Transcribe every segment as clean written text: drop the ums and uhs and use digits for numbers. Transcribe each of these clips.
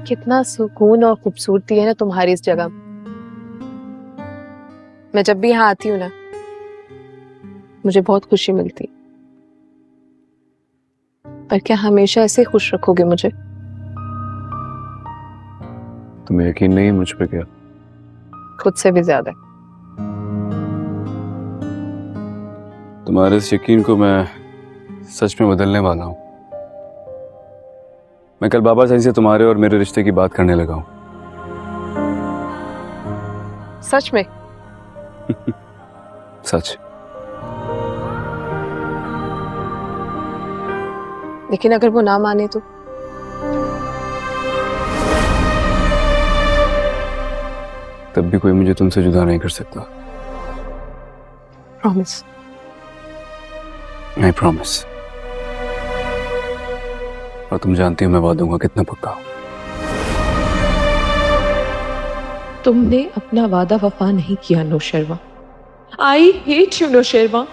कितना सुकून और खूबसूरती है ना तुम्हारी इस जगह। मैं जब भी यहाँ आती हूँ ना, मुझे बहुत खुशी मिलती। पर क्या हमेशा ऐसे खुश रखोगे मुझे? तुम्हें यकीन नहीं है मुझ पे? क्या खुद से भी ज्यादा। तुम्हारे इस यकीन को मैं सच में बदलने वाला हूँ। मैं कल बाबा साईं से तुम्हारे और मेरे रिश्ते की बात करने लगा हूँ। सच में? सच। लेकिन अगर वो ना माने तो? तब भी कोई मुझे तुमसे जुदा नहीं कर सकता। प्रॉमिस? I promise. और तुम जानती हो मैं वादों का कितना पक्का हूं। तुमने अपना वादा वफा नहीं किया Nausherwa. I hate you Nausherwa.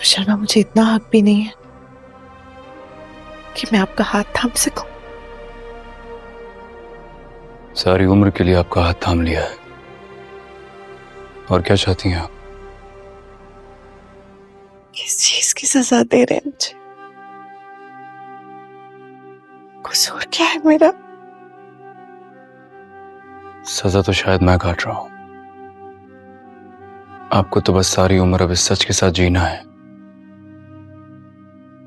Sharma, मुझे इतना हक भी नहीं है कि मैं आपका हाथ थाम सकूं। सारी उम्र के लिए आपका हाथ थाम लिया है। और क्या चाहती हैं आप? किस चीज की सजा दे रहे हैं मुझे? कसूर क्या है मेरा? सजा तो शायद मैं काट रहा हूं। आपको तो बस सारी उम्र अब इस सच के साथ जीना है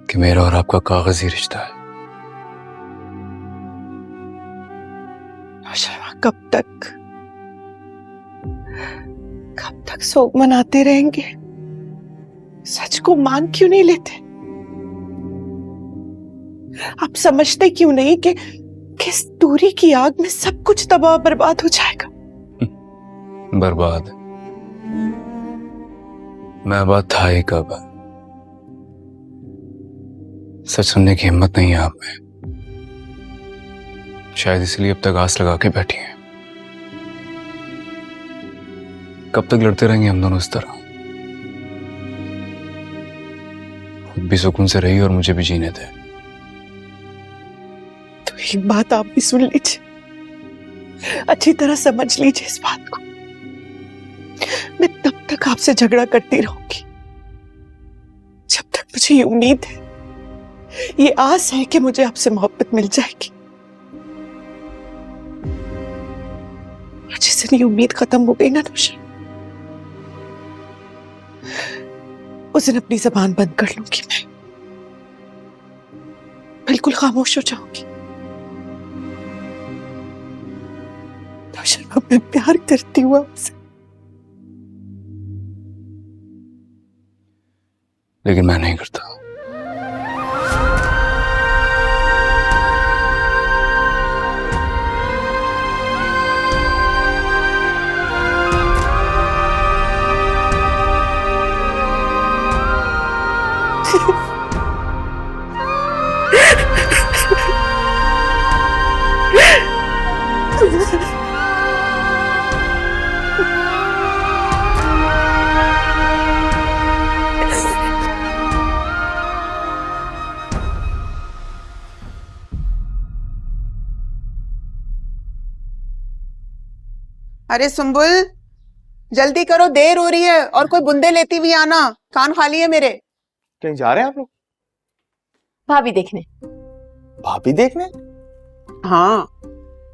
कि मेरा और आपका कागजी रिश्ता है। शर्मा, कब तक शोक मनाते रहेंगे? सच को मान क्यों नहीं लेते? आप समझते क्यों नहीं कि किस दूरी की आग में सब कुछ तबाह बर्बाद हो जाएगा? बर्बाद? मैं बात था ही कब। सच सुनने की हिम्मत नहीं है आप में। शायद इसलिए अब तक आस लगा के बैठी हैं। कब तक लड़ते रहेंगे हम दोनों इस तरह? खुद भी सुकून से रही और मुझे भी जीने दे। तो एक बात आप भी सुन लीजिए, अच्छी तरह समझ लीजिए इस बात को। मैं तब तक आपसे झगड़ा करती रहूंगी जब तक मुझे ये उम्मीद है, ये आस है कि मुझे आपसे मोहब्बत मिल जाएगी। और जिस दिन ये उम्मीद खत्म हो गई ना नौशा, उस दिन अपनी जबान बंद कर लूंगी। मैं बिल्कुल खामोश हो जाऊंगी। नौशा, मैं प्यार करती हूँ आपसे। लेकिन मैं नहीं करता। अरे सुंबुल, जल्दी करो, देर हो रही है। और कोई बूंदे लेती हुई आना, कान खाली है मेरे। कहीं जा रहे हैं आप लोग? भाभी देखने। भाभी देखने? हाँ,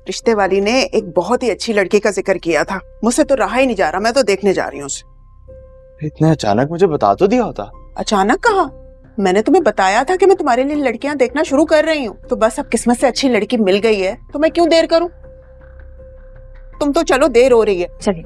रिश्ते वाली ने एक बहुत ही अच्छी लड़की का जिक्र किया था। मुझसे तो रहा ही नहीं जा रहा, मैं तो देखने जा रही हूँ उसे। इतने अचानक मुझे बता तो दिया होता। अचानक कहा? मैंने तुम्हें बताया था कि मैं तुम्हारे लिए लड़कियां देखना शुरू कर रही हूँ। तो बस अब किस्मत से अच्छी लड़की मिल गई है तो मैं क्यों देर करूं? तुम तो चलो, देर हो रही है। चलिए।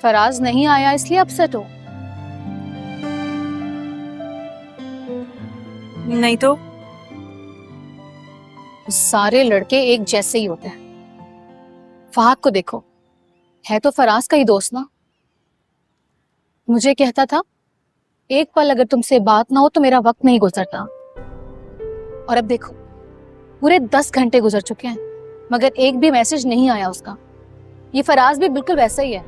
फराज नहीं आया इसलिए अपसेट हो? नहीं तो सारे लड़के एक जैसे ही होते हैं। फहद को देखो, है तो फराज का ही दोस्त ना। मुझे कहता था एक पल अगर तुमसे बात ना हो तो मेरा वक्त नहीं गुजरता, और अब देखो पूरे 10 घंटे गुजर चुके हैं मगर एक भी मैसेज नहीं आया उसका। ये फराज भी बिल्कुल वैसा ही है।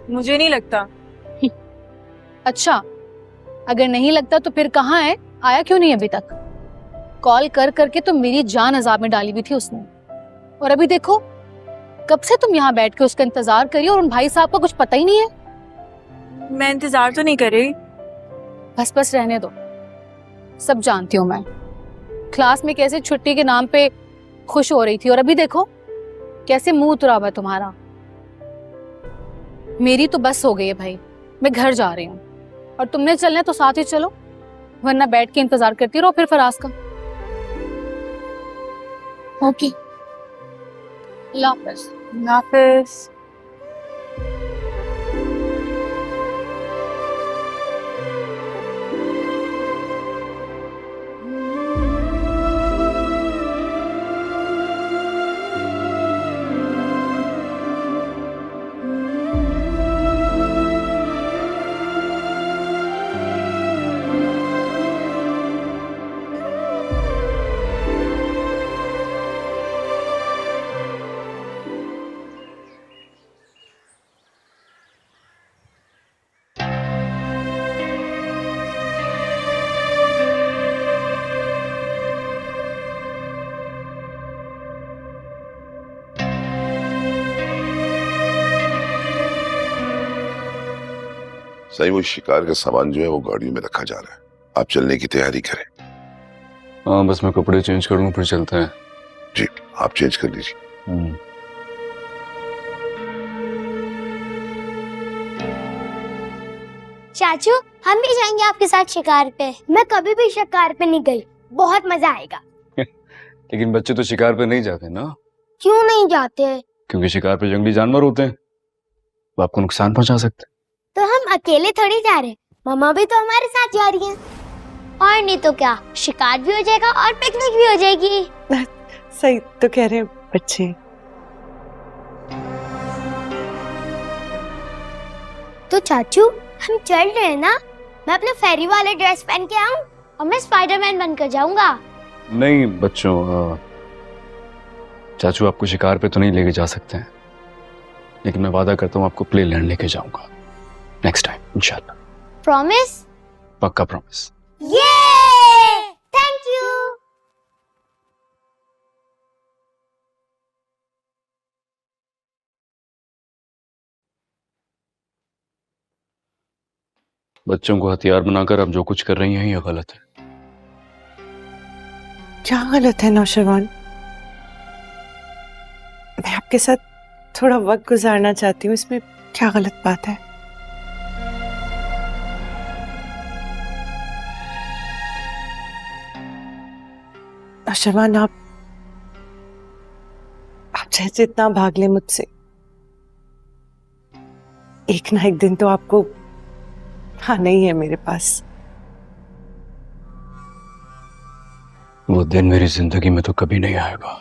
मुझे नहीं लगता। अच्छा, अगर नहीं लगता तो फिर कहाँ है? आया क्यों नहीं अभी तक? कॉल कर करके तो मेरी जान अजाब में डाली हुई थी उसने, और अभी देखो कब से तुम यहाँ बैठ के उसका इंतजार करिए और उन भाई साहब का कुछ पता ही नहीं है। मैं इंतजार तो नहीं कर रही। बस बस रहने दो, सब जानती हूँ मैं। क्लास में कैसे छुट्टी के नाम पे खुश हो रही थी और अभी देखो कैसे मुंह उतरा हुआ है तुम्हारा। मेरी तो बस हो गई है भाई, मैं घर जा रही हूँ और तुमने चलना है तो साथ ही चलो, वरना बैठ के इंतजार करती रहो फिर फराज का। ओके, अल्लाह हाफिज़। नाफिस। सही वो शिकार का सामान जो है वो गाड़ी में रखा जा रहा है। आप चलने की तैयारी करें। हाँ, बस मैं कपड़े चेंज कर लूँ फिर चलते हैं। जी, आप चेंज कर लीजिए। चाचू, हम भी जाएंगे आपके साथ शिकार पे। मैं कभी भी शिकार पे नहीं गई, बहुत मजा आएगा। लेकिन बच्चे तो शिकार पे नहीं जाते ना। क्यों नहीं जाते? क्योंकि शिकार पे जंगली जानवर होते हैं, वो आपको नुकसान पहुंचा सकते हैं। तो हम अकेले थोड़ी जा रहे, मम्मा भी तो हमारे साथ जा रही हैं। और नहीं तो क्या, शिकार भी हो जाएगा और पिकनिक भी हो जाएगी। सही तो कह रहे हैं बच्चे। तो चाचू हम चल रहे हैं ना? मैं अपना फेरी वाला ड्रेस पहन के आऊं और मैं स्पाइडरमैन बनकर जाऊंगा। नहीं बच्चों, चाचू आपको शिकार पे तो नहीं लेके जा सकते हैं, लेकिन मैं वादा करता हूँ आपको प्ले लैंड लेके जाऊंगा नेक्स्ट टाइम इंशाल्लाह। प्रॉमिस? पक्का प्रॉमिस। ये थैंक यू। बच्चों को हथियार बनाकर आप जो कुछ कर रही हैं ये गलत है। क्या गलत है नौशरवान? मैं आपके साथ थोड़ा वक्त गुजारना चाहती हूँ, इसमें क्या गलत बात है? नौशरवान, आप चाहे जितना भाग ले मुझसे, एक ना एक दिन तो आपको आना ही है मेरे पास। वो दिन मेरी जिंदगी में तो कभी नहीं आएगा।